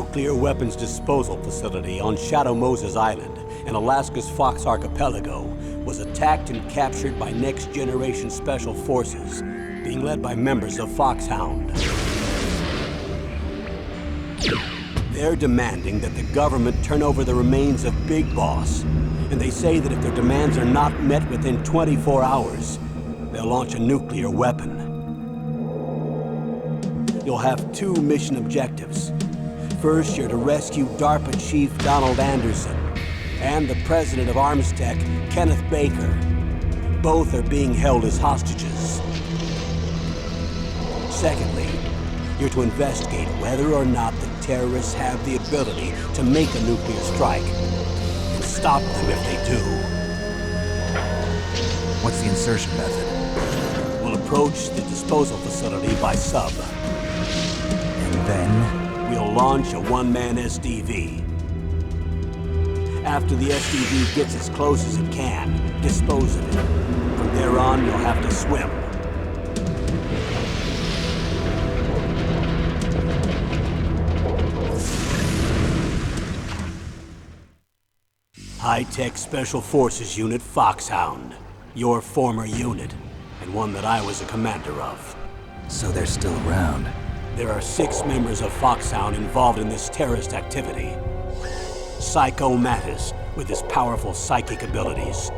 nuclear weapons disposal facility on Shadow Moses Island in Alaska's Fox Archipelago was attacked and captured by next-generation special forces, being led by members of Foxhound. They're demanding that the government turn over the remains of Big Boss, and they say that if their demands are not met within 24 hours, they'll launch a nuclear weapon. You'll have two mission objectives. First, you're to rescue DARPA Chief Donald Anderson and the president of Armstech, Kenneth Baker. Both are being held as hostages. Secondly, you're to investigate whether or not the terrorists have the ability to make a nuclear strike and stop them if they do. What's the insertion method? We'll approach the disposal facility by sub. And then? We'll launch a one-man SDV. After the SDV gets as close as it can, dispose of it. From there on, you'll have to swim. High-Tech Special Forces Unit Foxhound. Your former unit, and one that I was a commander of. So they're still around. There are 6 members of Foxhound involved in this terrorist activity. Psycho Mattis, with his powerful psychic abilities.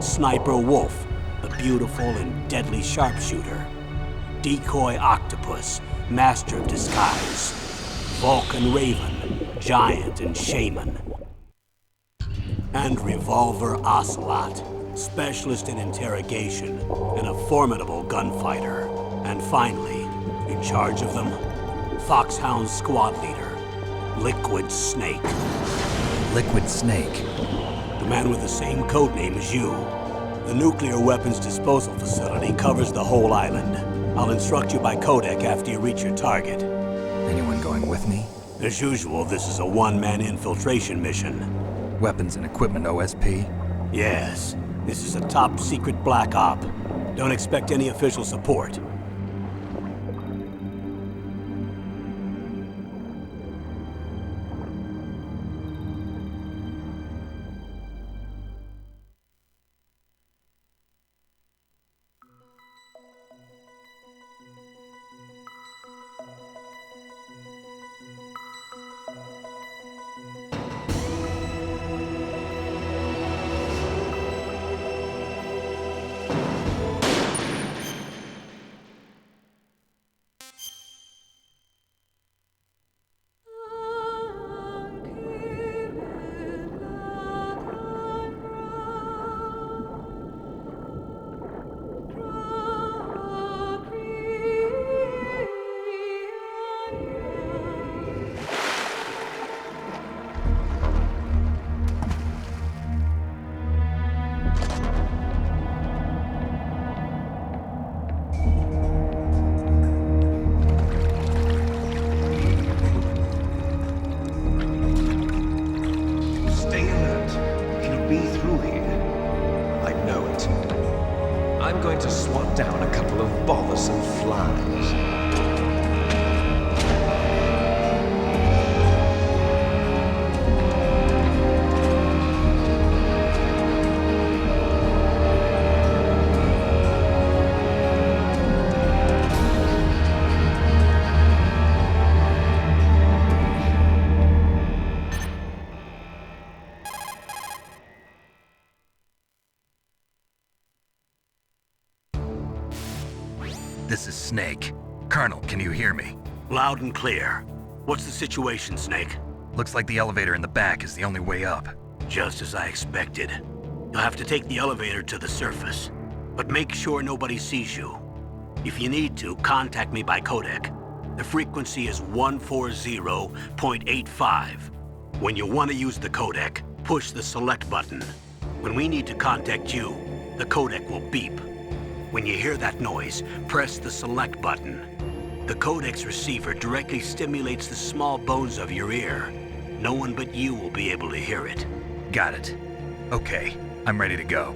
Sniper Wolf, the beautiful and deadly sharpshooter. Decoy Octopus, master of disguise. Vulcan Raven, giant and shaman. And Revolver Ocelot, specialist in interrogation and a formidable gunfighter. And finally, in charge of them, Foxhound's squad leader, Liquid Snake. Liquid Snake? The man with the same codename as you. The nuclear weapons disposal facility covers the whole island. I'll instruct you by codec after you reach your target. Anyone going with me? As usual, this is a one-man infiltration mission. Weapons and equipment OSP? Yes. This is a top-secret black op. Don't expect any official support. This is Snake. Colonel, can you hear me? Loud and clear. What's the situation, Snake? Looks like the elevator in the back is the only way up. Just as I expected. You'll have to take the elevator to the surface. But make sure nobody sees you. If you need to, contact me by codec. The frequency is 140.85. When you want to use the codec, push the select button. When we need to contact you, the codec will beep. When you hear that noise, press the select button. The codec's receiver directly stimulates the small bones of your ear. No one but you will be able to hear it. Got it. Okay, I'm ready to go.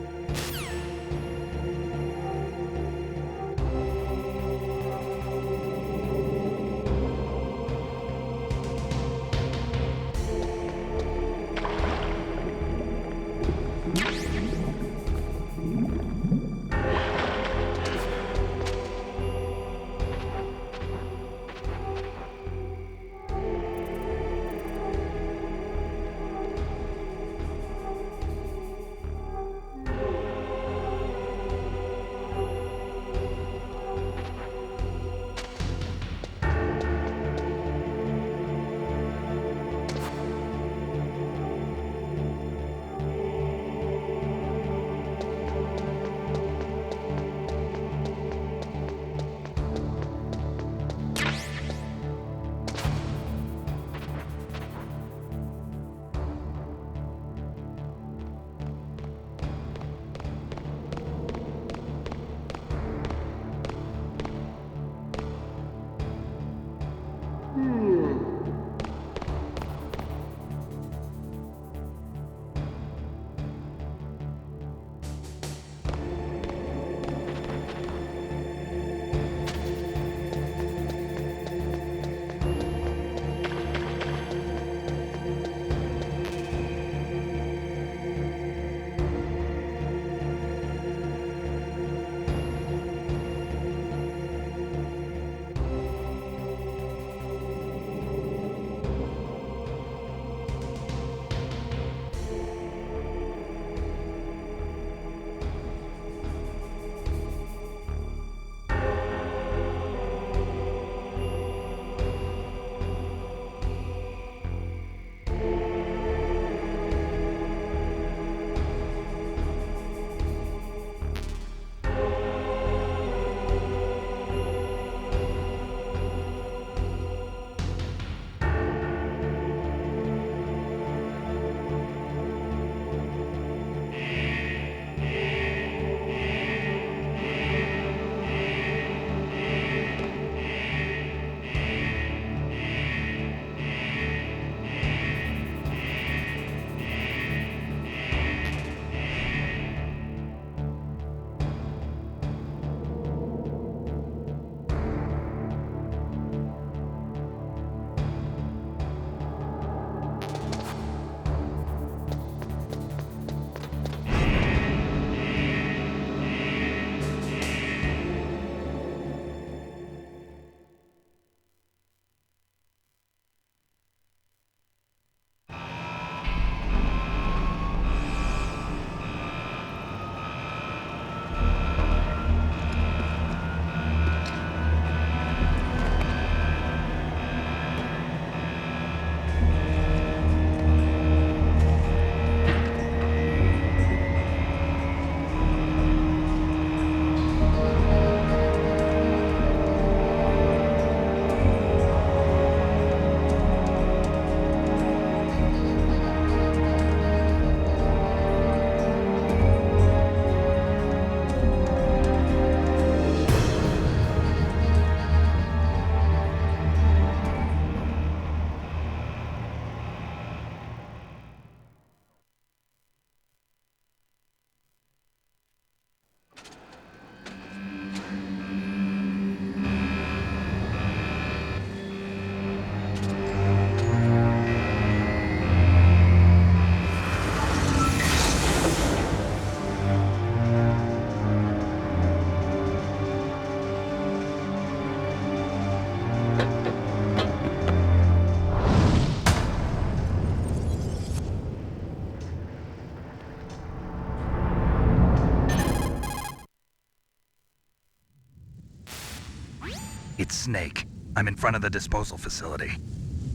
It's Snake. I'm in front of the disposal facility.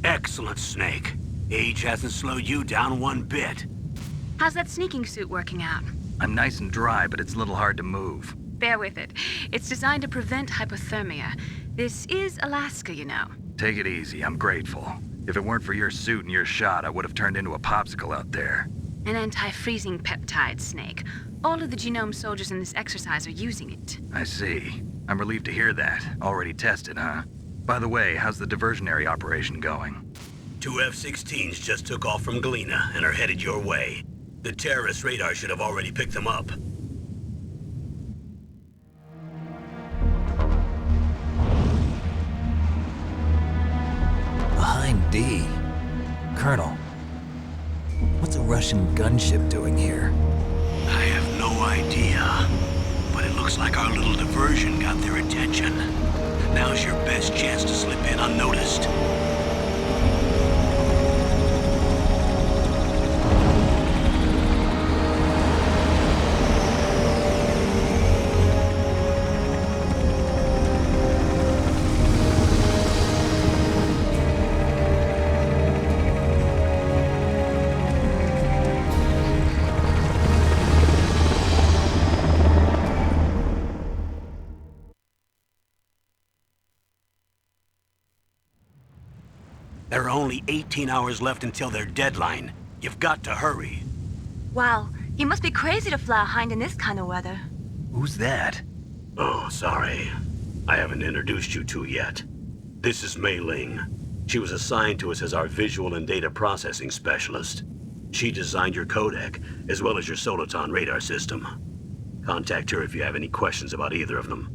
Excellent, Snake. Age hasn't slowed you down one bit. How's that sneaking suit working out? I'm nice and dry, but it's a little hard to move. Bear with it. It's designed to prevent hypothermia. This is Alaska, you know. Take it easy, I'm grateful. If it weren't for your suit and your shot, I would have turned into a popsicle out there. An anti-freezing peptide, Snake. All of the genome soldiers in this exercise are using it. I see. I'm relieved to hear that. Already tested, huh? By the way, how's the diversionary operation going? 2 F-16s just took off from Galena and are headed your way. The terrorist radar should have already picked them up. Behind D. Colonel, what's a Russian gunship doing here? I have no idea, but it looks like our little diversion got their attention. Now's your best chance to slip in unnoticed. There are only 18 hours left until their deadline. You've got to hurry. Wow, you must be crazy to fly a hind in this kind of weather. Who's that? Oh, sorry. I haven't introduced you to yet. This is Mei Ling. She was assigned to us as our visual and data processing specialist. She designed your codec, as well as your Soliton radar system. Contact her if you have any questions about either of them.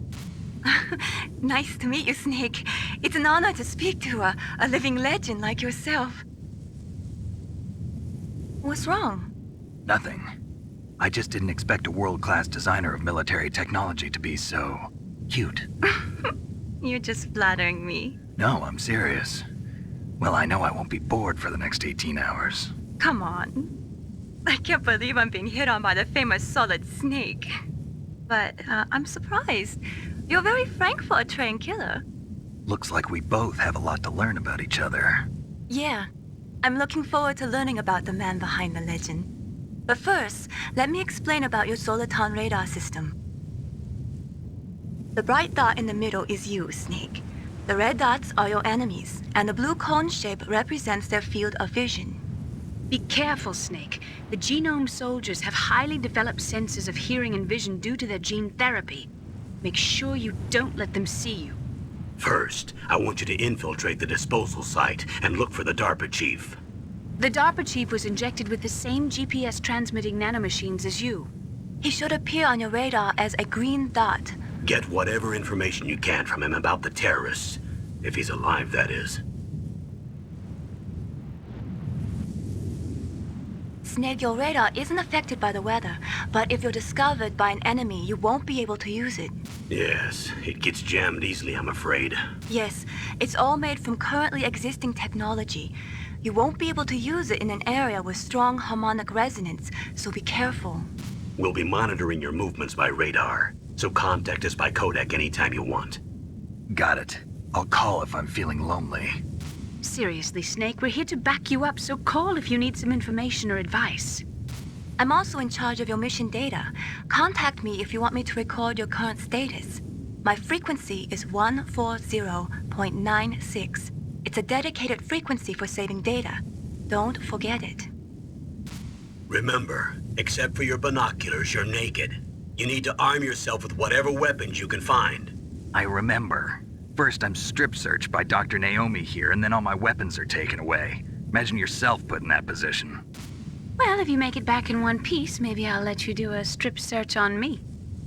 Nice to meet you, Snake. It's an honor to speak to a living legend like yourself. What's wrong? Nothing. I just didn't expect a world-class designer of military technology to be so cute. You're just flattering me. No, I'm serious. Well, I know I won't be bored for the next 18 hours. Come on. I can't believe I'm being hit on by the famous Solid Snake. But I'm surprised. You're very frank for a trained killer. Looks like we both have a lot to learn about each other. Yeah. I'm looking forward to learning about the man behind the legend. But first, let me explain about your Soliton radar system. The bright dot in the middle is you, Snake. The red dots are your enemies, and the blue cone shape represents their field of vision. Be careful, Snake. The genome soldiers have highly developed senses of hearing and vision due to their gene therapy. Make sure you don't let them see you. First, I want you to infiltrate the disposal site and look for the DARPA chief. The DARPA chief was injected with the same GPS transmitting nanomachines as you. He should appear on your radar as a green dot. Get whatever information you can from him about the terrorists. If he's alive, that is. Snake, your radar isn't affected by the weather, but if you're discovered by an enemy, you won't be able to use it. Yes, it gets jammed easily, I'm afraid. Yes, it's all made from currently existing technology. You won't be able to use it in an area with strong harmonic resonance, so be careful. We'll be monitoring your movements by radar, so contact us by codec anytime you want. Got it. I'll call if I'm feeling lonely. Seriously, Snake, we're here to back you up, so call if you need some information or advice. I'm also in charge of your mission data. Contact me if you want me to record your current status. My frequency is 140.96. It's a dedicated frequency for saving data. Don't forget it. Remember, except for your binoculars, you're naked. You need to arm yourself with whatever weapons you can find. I remember. First, I'm strip searched by Dr. Naomi here, and then all my weapons are taken away. Imagine yourself put in that position. Well, if you make it back in one piece, maybe I'll let you do a strip search on me.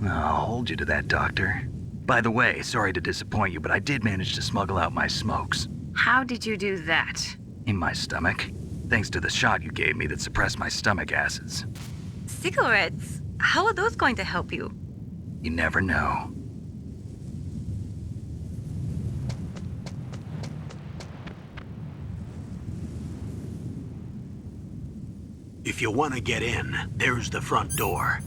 I'll hold you to that, Doctor. By the way, sorry to disappoint you, but I did manage to smuggle out my smokes. How did you do that? In my stomach. Thanks to the shot you gave me that suppressed my stomach acids. Cigarettes? How are those going to help you? You never know. If you want to get in, there's the front door.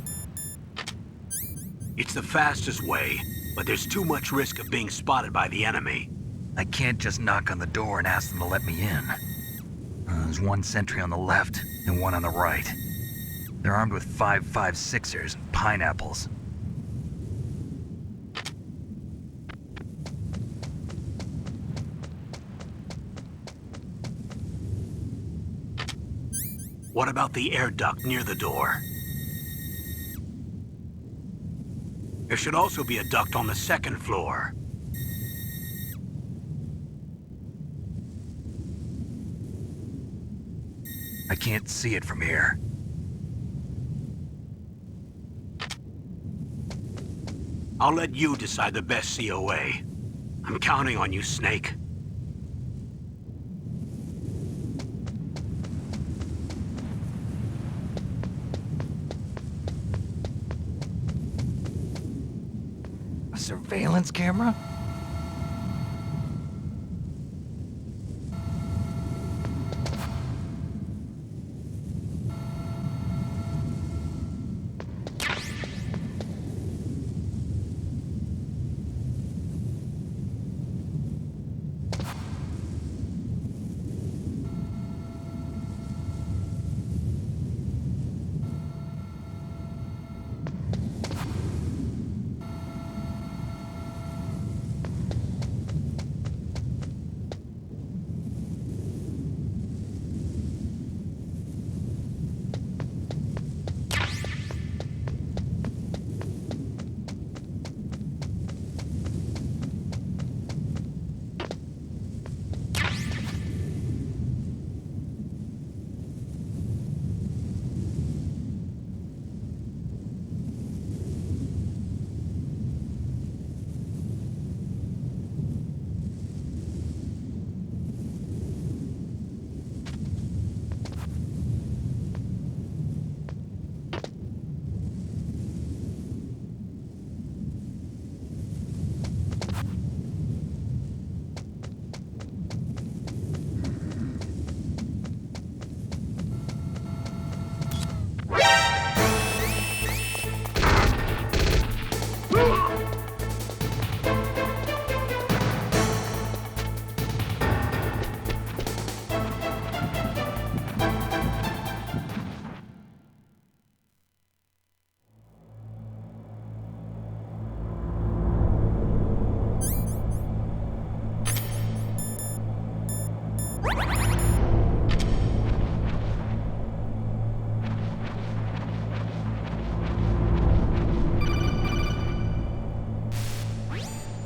It's the fastest way. but there's too much risk of being spotted by the enemy. I can't just knock on the door and ask them to let me in. There's one sentry on the left and one on the right. They're armed with 5.56ers and pineapples. What about the air duct near the door? There should also be a duct on the second floor. I can't see it from here. I'll let you decide the best COA. I'm counting on you, Snake. A surveillance camera?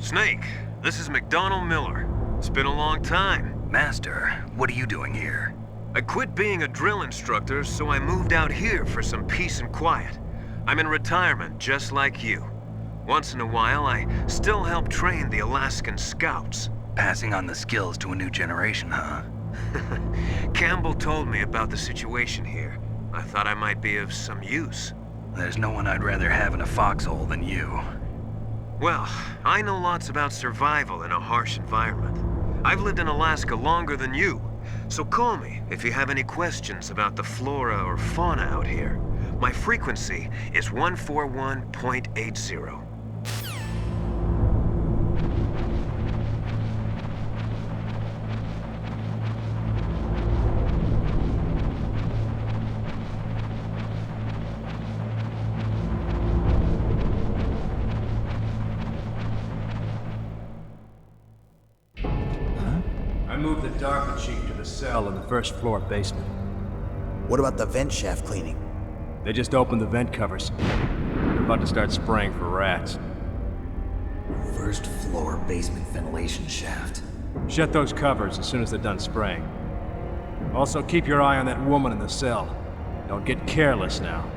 Snake, this is McDonald Miller. It's been a long time. Master, what are you doing here? I quit being a drill instructor, so I moved out here for some peace and quiet. I'm in retirement, just like you. Once in a while, I still help train the Alaskan Scouts. Passing on the skills to a new generation, huh? Campbell told me about the situation here. I thought I might be of some use. There's no one I'd rather have in a foxhole than you. Well, I know lots about survival in a harsh environment. I've lived in Alaska longer than you, so call me if you have any questions about the flora or fauna out here. My frequency is 141.80. I moved the Darker Chief to the cell in the first floor basement. What about the vent shaft cleaning? They just opened the vent covers. They're about to start spraying for rats. First floor basement ventilation shaft. Shut those covers as soon as they're done spraying. Also, keep your eye on that woman in the cell. Don't get careless now.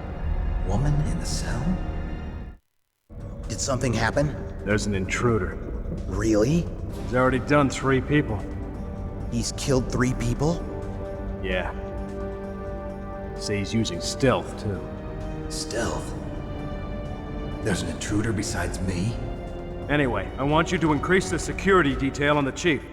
Woman in the cell? Did something happen? There's an intruder. Really? He's already done 3 people. He's killed 3 people? Yeah. Say he's using stealth, too. Stealth? There's an intruder besides me? Anyway, I want you to increase the security detail on the Chief.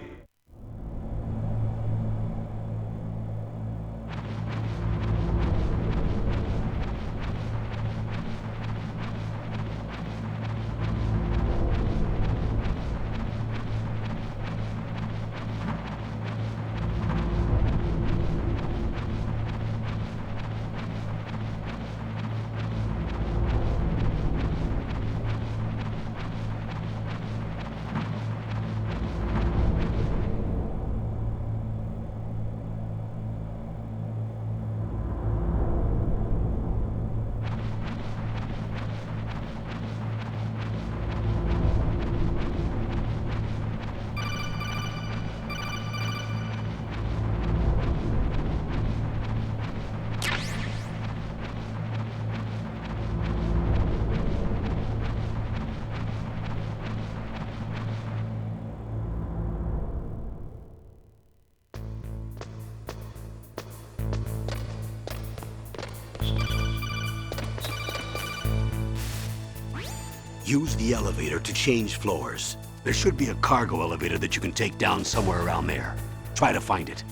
Use the elevator to change floors. There should be a cargo elevator that you can take down somewhere around there. Try to find it.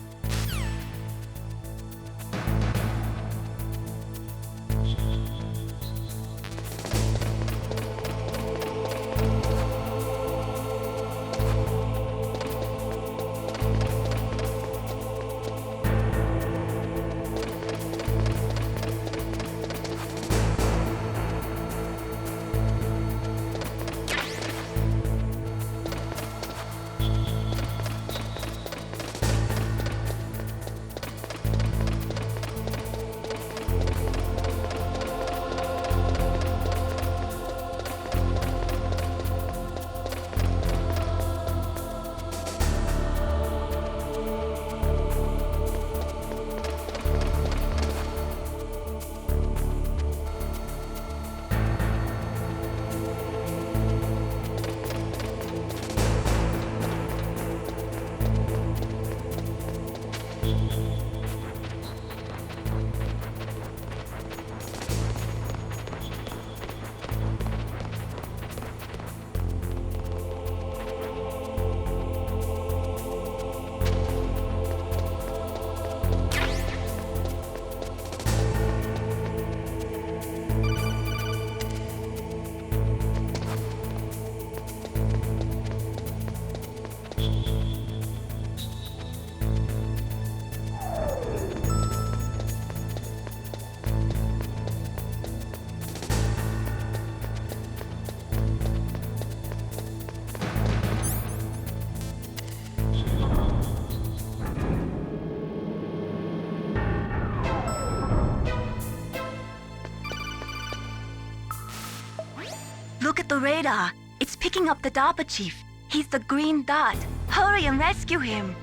Look at the radar. It's picking up the DARPA chief. He's the green dot. Hurry and rescue him.